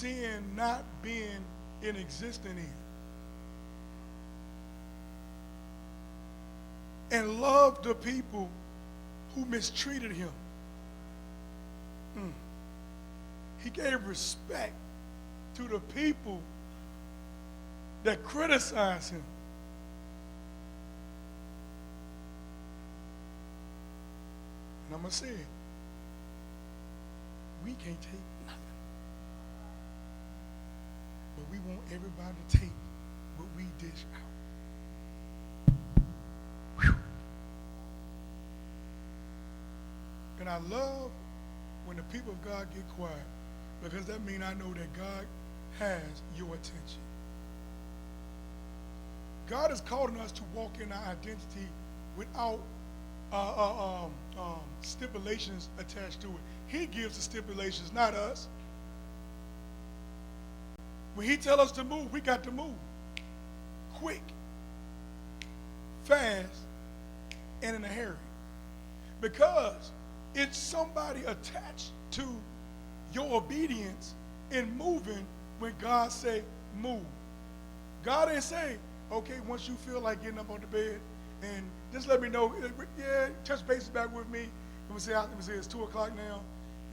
sin not being in existence in, and loved the people who mistreated him. He gave respect to the people that criticized him. And I'm going to say it. We can't take nothing. But we want everybody to take what we dish out. Whew. And I love when the people of God get quiet, because that means I know that God has your attention. God is calling us to walk in our identity without stipulations attached to it. He gives the stipulations, not us. When he tells us to move, we got to move. Quick, fast, and in a hurry. Because it's somebody attached to your obedience in moving when God say move. God ain't say, okay, once you feel like getting up on the bed, and just let me know, yeah, touch base back with me. Let me say it's 2 o'clock now.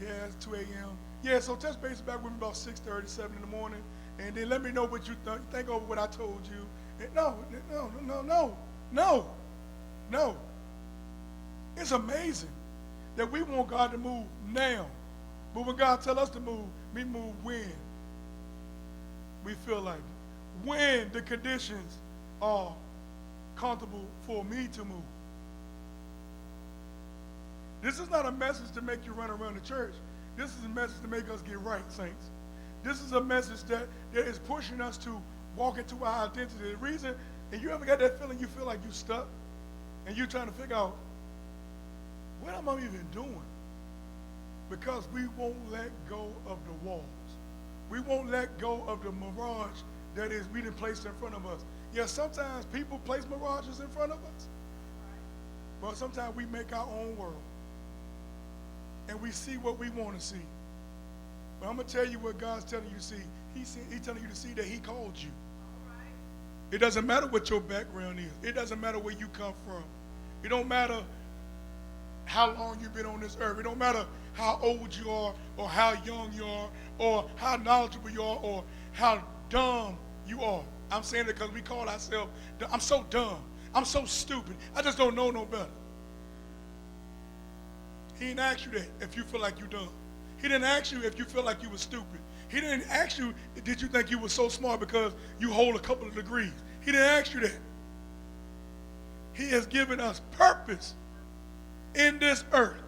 Yeah, it's 2 a.m. Yeah, so touch base back with me about 6:30, 7 in the morning, and then let me know what you think over what I told you. And no. It's amazing that we want God to move now. But when God tells us to move, we move when we feel like it. When the conditions are comfortable for me to move. This is not a message to make you run around the church. This is a message to make us get right, saints. This is a message that is pushing us to walk into our identity. The reason, and you ever got that feeling you feel like you're stuck, and you're trying to figure out, what am I even doing? Because we won't let go of the walls. We won't let go of the mirage that is being placed in front of us. Yeah, sometimes people place mirages in front of us. But sometimes we make our own world. And we see what we want to see. But I'm going to tell you what God's telling you to see. He's telling you to see that he called you. It doesn't matter what your background is. It doesn't matter where you come from. It don't matter how long you've been on this earth. It don't matter how old you are or how young you are or how knowledgeable you are or how dumb you are. I'm saying it because we call ourselves, I'm so dumb. I'm so stupid. I just don't know no better. He didn't ask you that if you feel like you're dumb. He didn't ask you if you feel like you were stupid. He didn't ask you, did you think you were so smart because you hold a couple of degrees. He didn't ask you that. He has given us purpose in this earth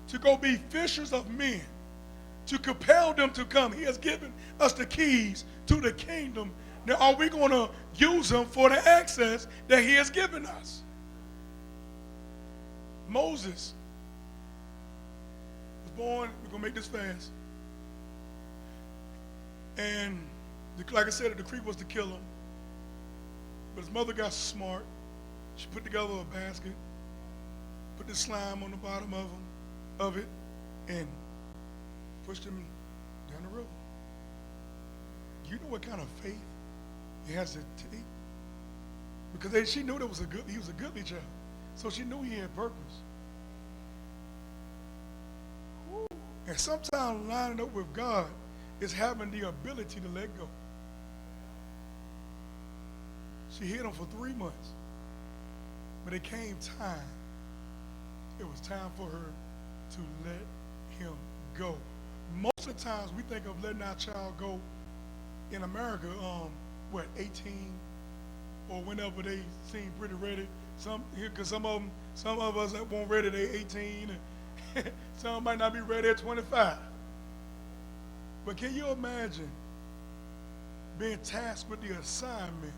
to go be fishers of men, to compel them to come. He has given us the keys to the kingdom. Now, are we going to use them for the access that he has given us? Moses was born, we're going to make this fast. And like I said, the decree was to kill him. But his mother got smart. She put together a basket, put the slime on the bottom of it, and pushed him down the river. You know what kind of faith he has to take? Because she knew he was a goodly child. So she knew he had purpose. And sometimes lining up with God is having the ability to let go. She hid him for 3 months. But it came time. It was time for her to let him go. Most of the times we think of letting our child go in America, 18 or whenever they seem pretty ready. Because some of us that won't ready, they 18, and some might not be ready at 25. But can you imagine being tasked with the assignment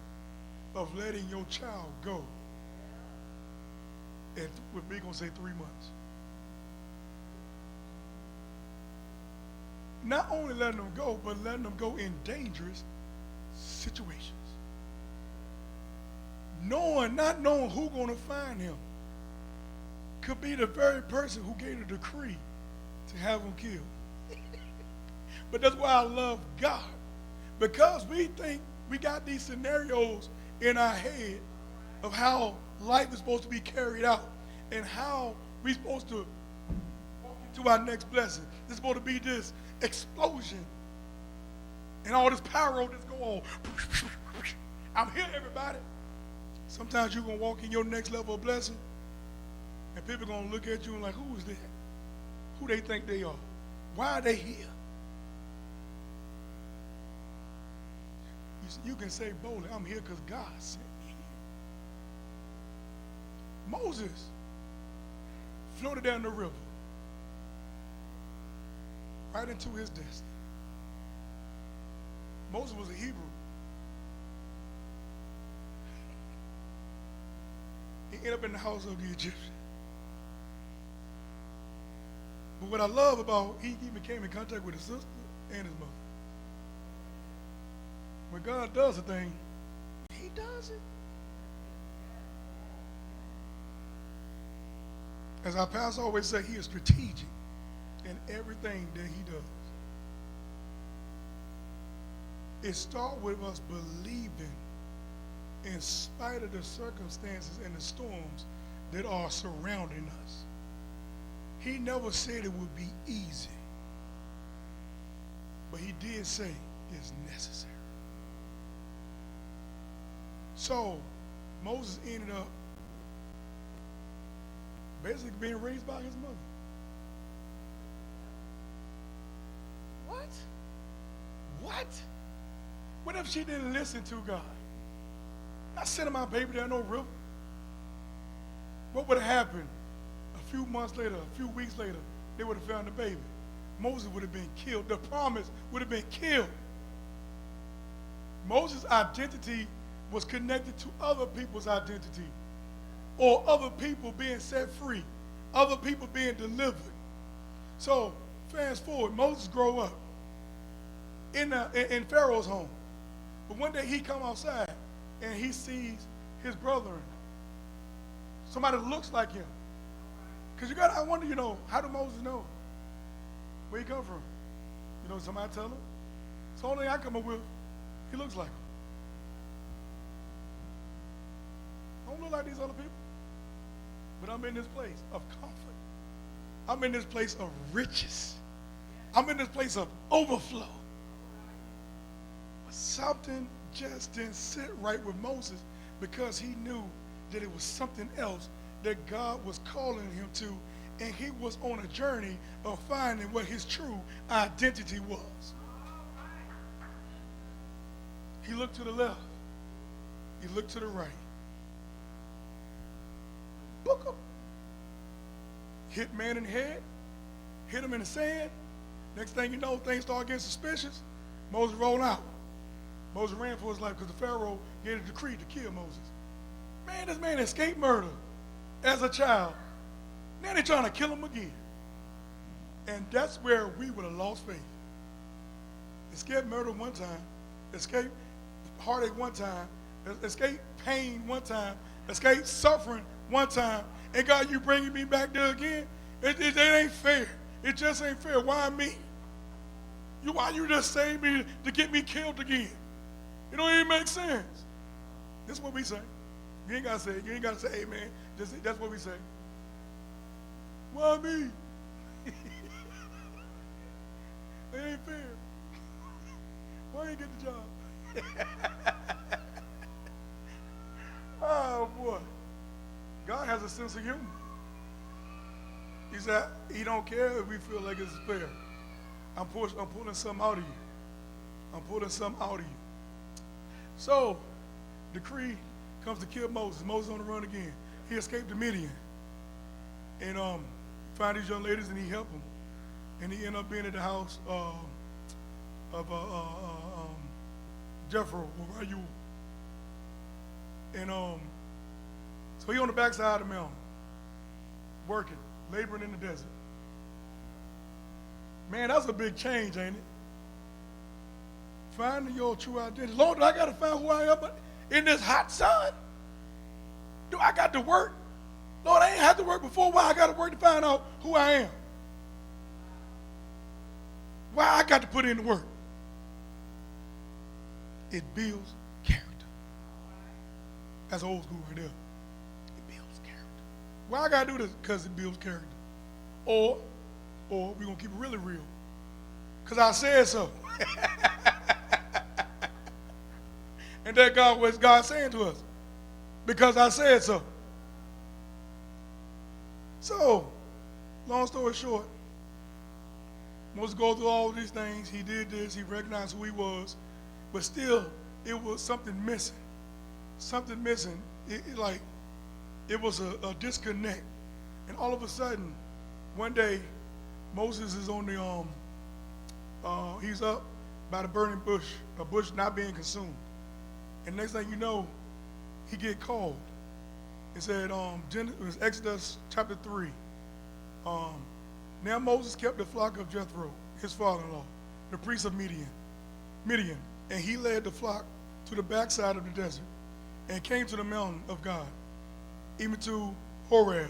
of letting your child go? And we're going to say 3 months. Not only letting them go, but letting them go in dangerous situations. Not knowing who's going to find him could be the very person who gave the decree to have him killed. But that's why I love God. Because we think we got these scenarios in our head of how life is supposed to be carried out and how we're supposed to walk into our next blessing. There's supposed to be this explosion and all this power that's going on. I'm here, everybody. Sometimes you're going to walk in your next level of blessing, and people are going to look at you and like, who is that? Who they think they are? Why are they here? You can say boldly, I'm here because God sent me here. Moses floated down the river right into his destiny. Moses was a Hebrew. He ended up in the house of the Egyptian. But what I love about, he even came in contact with his sister and his mother. When God does a thing, he does it. As our pastor always say, he is strategic in everything that he does. It starts with us believing in spite of the circumstances and the storms that are surrounding us. He never said it would be easy, but he did say it's necessary. So Moses ended up basically being raised by his mother. What? What? What if she didn't listen to God? Not sending my baby down no river. What would have happened? A few months later, a few weeks later, they would have found the baby. Moses would have been killed. The promise would have been killed. Moses' identity was connected to other people's identity, or other people being set free, other people being delivered. So fast forward, Moses grow up in Pharaoh's home. But one day he come outside and he sees his brother, somebody that looks like him. Because I wonder, how did Moses know where he come from? Somebody tell him. It's the only thing I come up with, he looks like him. I don't look like these other people. But I'm in this place of comfort. I'm in this place of riches. I'm in this place of overflow. But something just didn't sit right with Moses because he knew that it was something else that God was calling him to, and he was on a journey of finding what his true identity was. He looked to the left. He looked to the right. Book him. Hit man in the head. Hit him in the sand. Next thing you know, things start getting suspicious. Moses rolled out. Moses ran for his life because the Pharaoh gave a decree to kill Moses. Man, this man escaped murder as a child. Now they're trying to kill him again. And that's where we would have lost faith. Escape murder one time. Escape heartache one time. Escape pain one time. Escape suffering one time. And God, you bringing me back there again? It ain't fair. It just ain't fair. Why me? Why you just save me to get me killed again? It don't even make sense. This is what we say. You ain't got to say it. You ain't got to say amen. That's what we say. Why me? It ain't fair. Why ain't get the job? Oh, boy. God has a sense of humor. He said, he don't care if we feel like it's fair. I'm pulling something out of you. I'm pulling something out of you. So, decree comes to kill Moses. Moses on the run again. He escaped the Midian. And found these young ladies and he helped them. And he ended up being at the house of Jethro, where are you? And so he on the backside of the mountain, working, laboring in the desert. Man, that's a big change, ain't it? Finding your true identity. Lord, do I got to find who I am in this hot sun? Do I got to work? Lord, I ain't had to work before. Why I got to work to find out who I am? Why I got to put in the work? It builds character. That's old school right there. It builds character. Why I got to do this? Because it builds character. Or we're going to keep it really real. Because I said so. And that God was God saying to us. Because I said so. So, long story short, Moses goes through all these things. He did this. He recognized who he was. But still, it was something missing. Something missing. It was a disconnect. And all of a sudden, one day, Moses is on he's up by the burning bush, a bush not being consumed. And next thing you know, he get called. It said, it was Exodus chapter 3. Now Moses kept the flock of Jethro, his father-in-law, the priest of Midian, and he led the flock to the backside of the desert and came to the mountain of God, even to Horeb.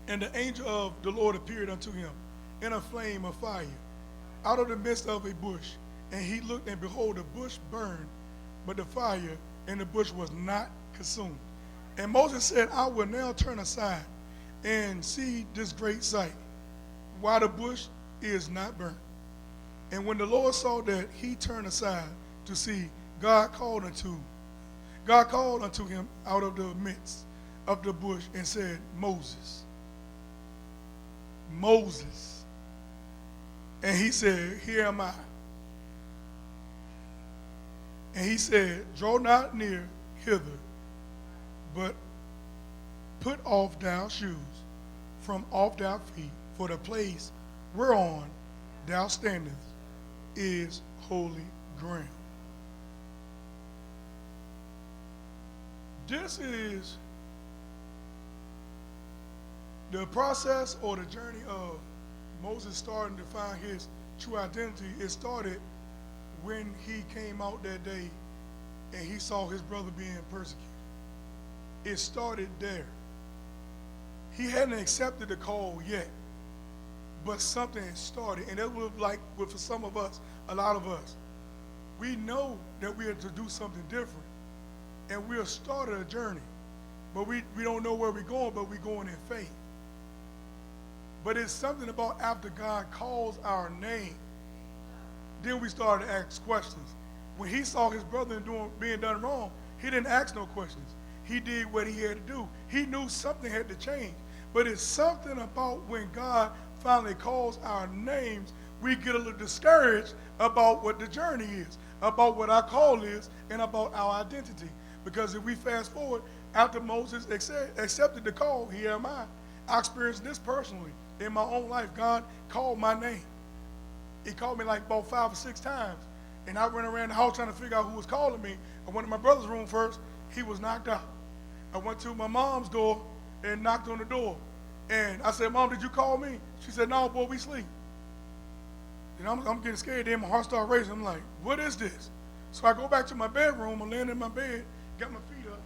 And the angel of the Lord appeared unto him in a flame of fire out of the midst of a bush. And he looked, and behold, the bush burned, but the fire in the bush was not consumed. And Moses said, I will now turn aside and see this great sight, why the bush is not burnt. And when the Lord saw that he turned aside to see, God called unto him out of the midst of the bush and said, Moses. And he said, here am I. And he said, draw not near hither, but put off thy shoes from off thy feet, for the place whereon thou standest is holy ground. This is the process or the journey of Moses starting to find his true identity. It started when he came out that day and he saw his brother being persecuted. It started there. He hadn't accepted the call yet, but something had started. And that was like for some of us, a lot of us. We know that we are to do something different, and we have started a journey, but we don't know where we're going, but we're going in faith. But it's something about after God calls our name, then we started to ask questions. When he saw his brother being done wrong, he didn't ask no questions. He did what he had to do. He knew something had to change. But it's something about when God finally calls our names, we get a little discouraged about what the journey is, about what our call is, and about our identity. Because if we fast forward, after Moses accepted the call, here am I experienced this personally in my own life. God called my name. He called me like about 5 or 6 times. And I ran around the house trying to figure out who was calling me. I went to my brother's room first. He was knocked out. I went to my mom's door and knocked on the door. And I said, Mom, did you call me? She said, no, boy, we sleep. And I'm getting scared. Then my heart started racing. I'm like, what is this? So I go back to my bedroom. I'm laying in my bed, got my feet up,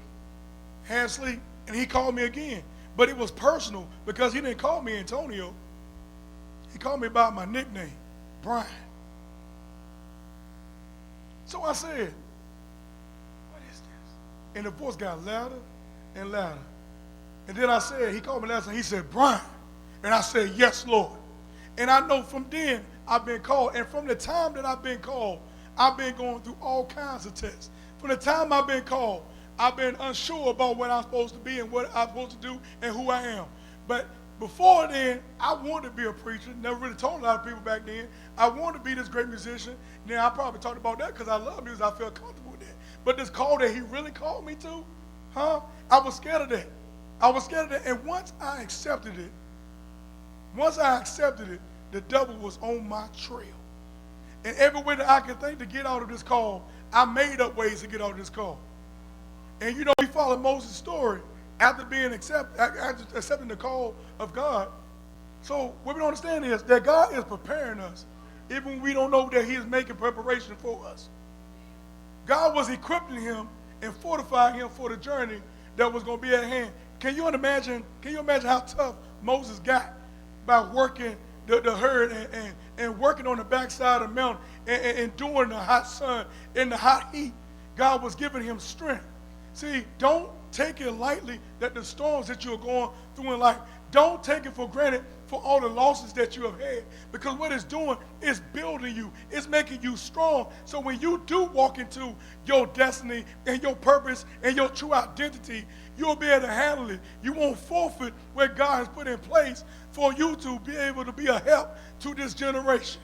half asleep, and he called me again. But it was personal because he didn't call me Antonio. He called me by my nickname, Brian. So I said, what is this? And the voice got louder and louder. And then I said, he called me last time, he said, Brian. And I said, yes, Lord. And I know from then I've been called. And from the time that I've been called, I've been going through all kinds of tests. From the time I've been called, I've been unsure about what I'm supposed to be and what I'm supposed to do and who I am. But before then, I wanted to be a preacher. Never really told a lot of people back then. I wanted to be this great musician. Now, I probably talked about that because I love music. I felt comfortable with that. But this call that he really called me to, I was scared of that. I was scared of that. And once I accepted it, the devil was on my trail. And every way that I could think to get out of this call, I made up ways to get out of this call. And you know, we follow Moses' story after accepting the call of God. So what we don't understand is that God is preparing us, even when we don't know that he is making preparation for us. God was equipping him and fortifying him for the journey that was going to be at hand. Can you imagine how tough Moses got by working the herd and working on the backside of the mountain and doing the hot sun and the hot heat. God was giving him strength. See, don't take it lightly that the storms that you're going through in life, don't take it for granted for all the losses that you have had, because what it's doing is building you. It's making you strong. So when you do walk into your destiny and your purpose and your true identity, you'll be able to handle it. You won't forfeit what God has put in place for you to be able to be a help to this generation.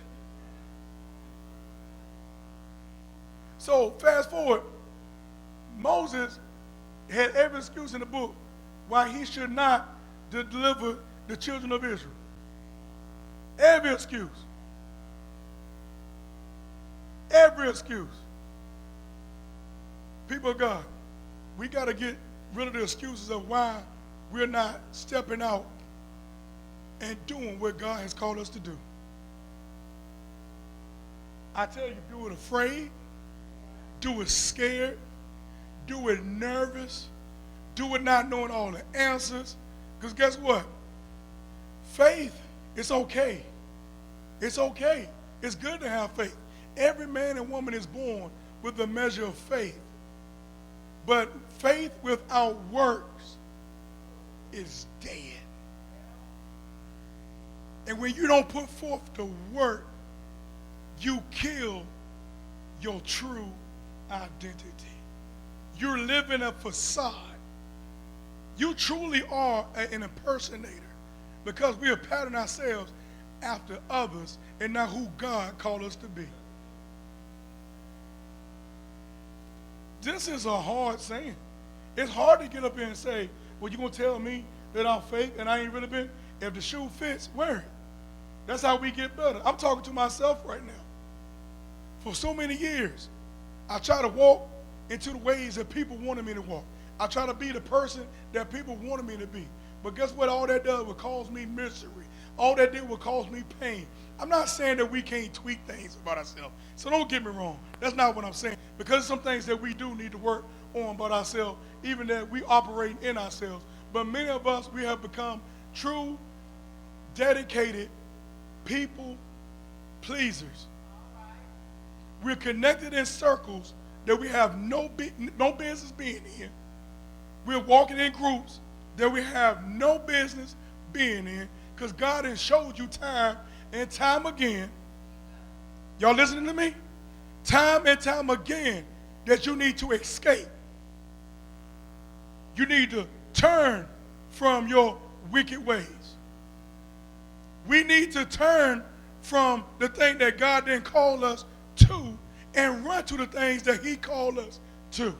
So fast forward, Moses had every excuse in the book why he should not deliver the children of Israel. Every excuse. Every excuse. People of God, we got to get rid of the excuses of why we're not stepping out and doing what God has called us to do. I tell you, do it afraid, do it scared, do it nervous, do it not knowing all the answers. Because guess what? Faith, it's okay. It's okay. It's good to have faith. Every man and woman is born with a measure of faith. But faith without works is dead. And when you don't put forth the work, you kill your true identity. You're living a facade. You truly are an impersonator, because we are patterning ourselves after others and not who God called us to be. This is a hard saying. It's hard to get up here and say, well, you're going to tell me that I'm fake and I ain't really been? If the shoe fits, wear it. That's how we get better. I'm talking to myself right now. For so many years, I try to walk into the ways that people wanted me to walk. I try to be the person that people wanted me to be. But guess what? All that does was cause me misery. All that did was cause me pain. I'm not saying that we can't tweak things about ourselves. So don't get me wrong. That's not what I'm saying. Because some things that we do need to work on about ourselves, even that we operate in ourselves. But many of us, we have become true, dedicated people pleasers. We're connected in circles that we have no business being in. We're walking in groups that we have no business being in, because God has showed you time and time again. Y'all listening to me? Time and time again that you need to escape. You need to turn from your wicked ways. We need to turn from the thing that God didn't call us to and run to the things that he called us to.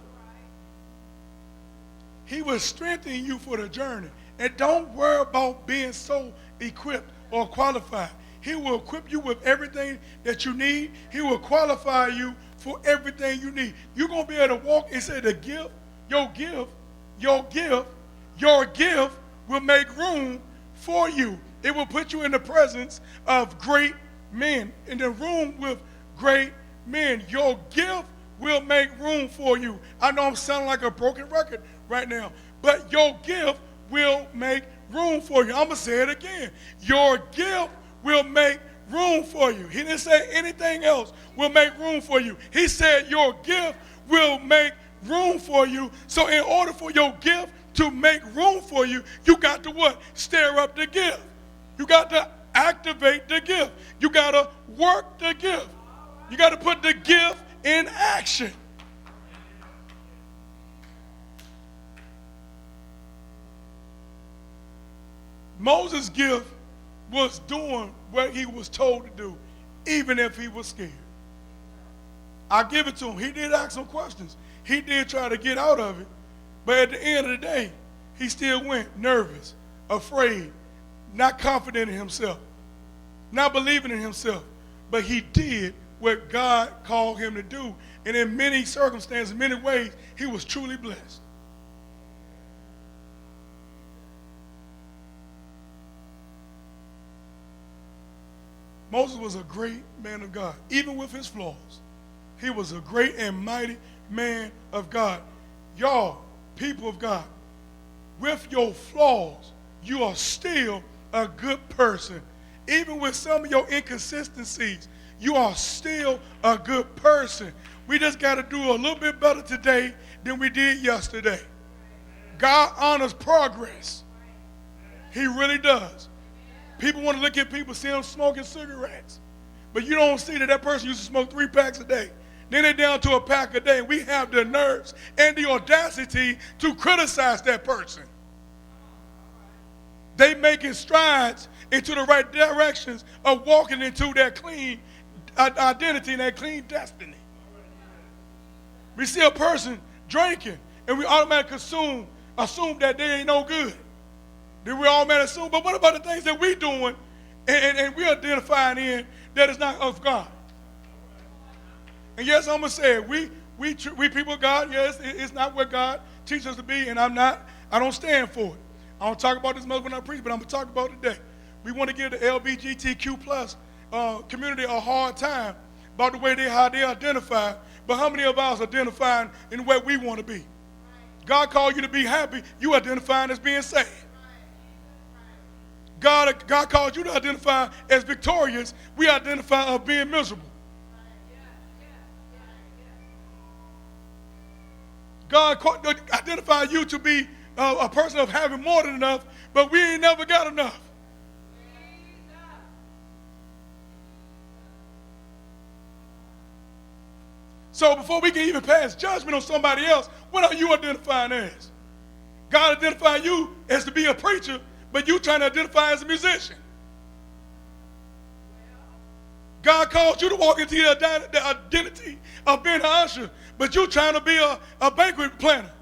He will strengthen you for the journey. And don't worry about being so equipped or qualified. He will equip you with everything that you need. He will qualify you for everything you need. You're going to be able to walk and say the gift, your gift will make room for you. It will put you in the presence of great men, in the room with great men. Your gift will make room for you. I know I'm sounding like a broken record right now, but your gift will make room for you. I'm going to say it again. Your gift will make room for you. He didn't say anything else will make room for you. He said your gift will make room for you. So in order for your gift to make room for you, you got to what? Stir up the gift. You got to activate the gift. You got to work the gift. You got to put the gift in action. Moses' gift was doing what he was told to do, even if he was scared. I give it to him. He did ask some questions. He did try to get out of it. But at the end of the day, he still went nervous, afraid, not confident in himself, not believing in himself. But he did what God called him to do. And in many circumstances, in many ways, he was truly blessed. Moses was a great man of God, even with his flaws. He was a great and mighty man of God. Y'all, people of God, with your flaws, you are still a good person. Even with some of your inconsistencies, you are still a good person. We just got to do a little bit better today than we did yesterday. God honors progress. He really does. People want to look at people, see them smoking cigarettes. But you don't see that that person used to smoke 3 packs a day. Then they're down to a pack a day. We have the nerves and the audacity to criticize that person. They making strides into the right directions of walking into their clean identity and their clean destiny. We see a person drinking, and we automatically assume that they ain't no good. Then we automatically assume, but what about the things that we're doing and we're identifying in that is not of God? And yes, I'm going to say it. We people of God, yes, it's not what God teaches us to be, and I don't stand for it. I don't talk about this much when I preach, but I'm going to talk about it today. We want to give the LGBTQ plus community a hard time about the way how they identify, but how many of us identifying in the way we want to be? God called you to be happy. You identifying as being saved. God called you to identify as victorious. We identify as being miserable. God identified you to be a person of having more than enough, but we ain't never got enough. So before we can even pass judgment on somebody else, what are you identifying as? God identified you as to be a preacher, but you trying to identify as a musician. God called you to walk into the identity of being an usher, but you trying to be a banquet planner.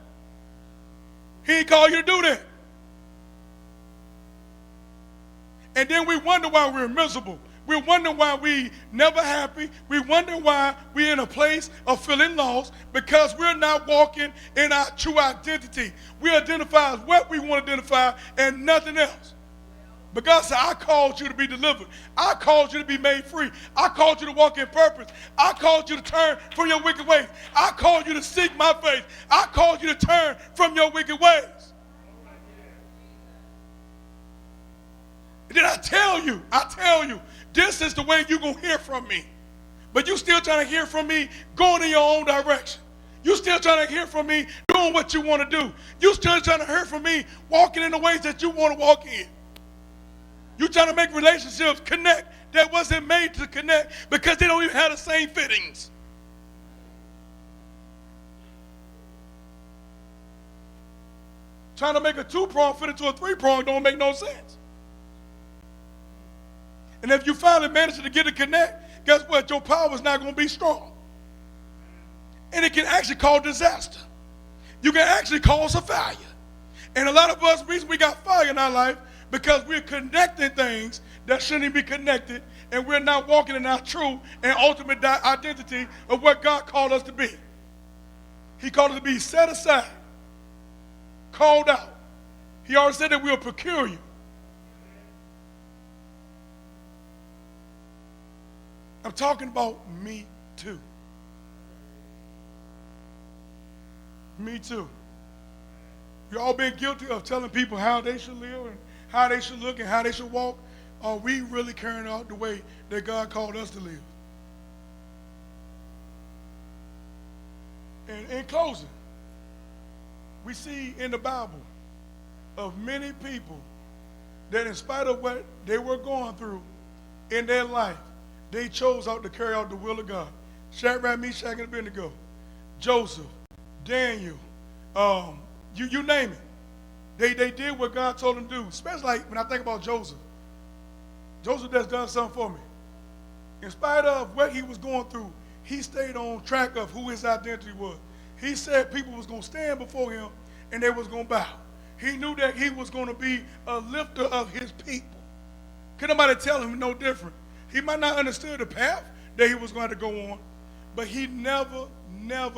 He ain't called you to do that. And then we wonder why we're miserable. We wonder why we never happy. We wonder why we're in a place of feeling lost because we're not walking in our true identity. We identify as what we want to identify and nothing else. But God said, I called you to be delivered. I called you to be made free. I called you to walk in purpose. I called you to turn from your wicked ways. I called you to seek my face. I called you to turn from your wicked ways. And then I tell you, this is the way you're going to hear from me. But you still trying to hear from me going in your own direction. You still trying to hear from me doing what you want to do. You still trying to hear from me walking in the ways that you want to walk in. You trying to make relationships connect that wasn't made to connect because they don't even have the same fittings. Trying to make a 2-prong fit into a 3-prong don't make no sense. And if you finally manage to get a connect, guess what? Your power is not going to be strong. And it can actually cause disaster. You can actually cause a fire. And a lot of us, the reason we got fire in our life, because we're connecting things that shouldn't be connected, and we're not walking in our true and ultimate identity of what God called us to be. He called us to be set aside, called out. He already said that we'll procure you. I'm talking about me too. Me too. We've all been guilty of telling people how they should live and how they should look and how they should walk. Are we really carrying out the way that God called us to live? And in closing, we see in the Bible of many people that in spite of what they were going through in their life, they chose out to carry out the will of God. Shadrach, Meshach, and Abednego, Joseph, Daniel, you name it. They did what God told them to do. Especially like when I think about Joseph. Joseph has done something for me. In spite of what he was going through, he stayed on track of who his identity was. He said people was going to stand before him and they was going to bow. He knew that he was going to be a lifter of his people. Could nobody tell him no different? He might not understand the path that he was going to go on, but he never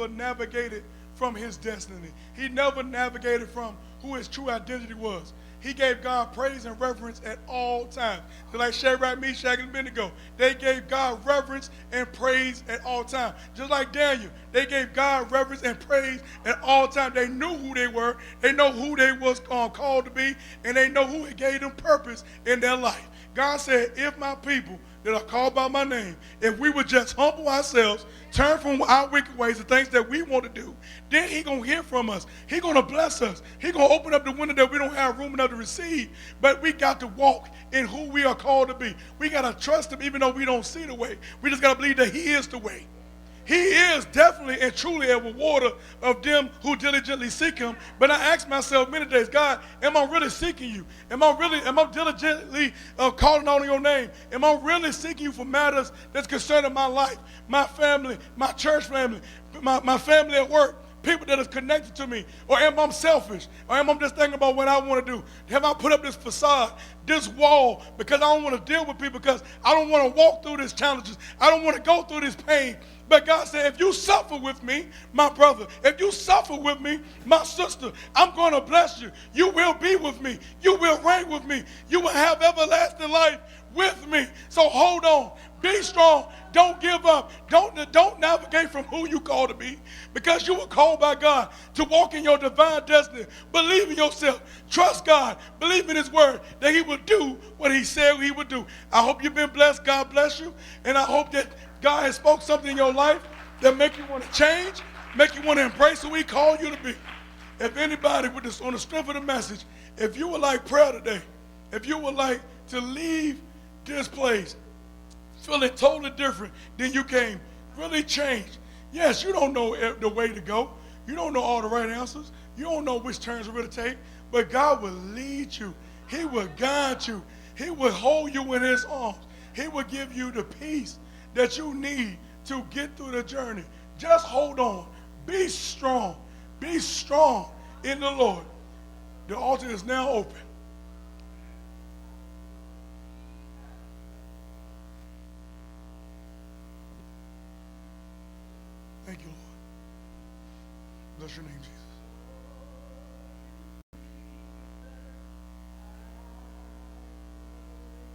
navigated from his destiny. He never navigated from who his true identity was. He gave God praise and reverence at all times. So like Shadrach, Meshach, and Abednego, they gave God reverence and praise at all times. Just like Daniel, they gave God reverence and praise at all times. They knew who they were. They know who they was called to be, and they know who gave them purpose in their life. God said, if my people that are called by my name, if we would just humble ourselves, turn from our wicked ways, the things that we want to do, then he going to hear from us. He going to bless us. He going to open up the window that we don't have room enough to receive. But we got to walk in who we are called to be. We got to trust him even though we don't see the way. We just got to believe that he is the way. He is definitely and truly a rewarder of them who diligently seek him. But I ask myself many days, God, am I really seeking you? Am I diligently calling on your name? Am I really seeking you for matters that's concerning my life, my family, my church family, my family at work, people that is connected to me? Or am I selfish? Or am I just thinking about what I want to do? Have I put up this facade, this wall, because I don't want to deal with people, because I don't want to walk through these challenges. I don't want to go through this pain. But God said, if you suffer with me, my brother, if you suffer with me, my sister, I'm going to bless you. You will be with me. You will reign with me. You will have everlasting life with me. So hold on. Be strong. Don't give up. Don't navigate from who you called to be, because you were called by God to walk in your divine destiny. Believe in yourself. Trust God. Believe in his word that he will do what he said he would do. I hope you've been blessed. God bless you. And I hope that God has spoke something in your life that make you want to change, make you want to embrace who he called you to be. If anybody with this, on the strength of the message, if you would like prayer today, if you would like to leave this place feeling totally different than you came, really changed. Yes, you don't know the way to go. You don't know all the right answers. You don't know which turns to really take, but God will lead you. He will guide you. He will hold you in his arms. He will give you the peace that you need to get through the journey. Just hold on. Be strong. Be strong in the Lord. The altar is now open. Thank you, Lord. Bless your name, Jesus.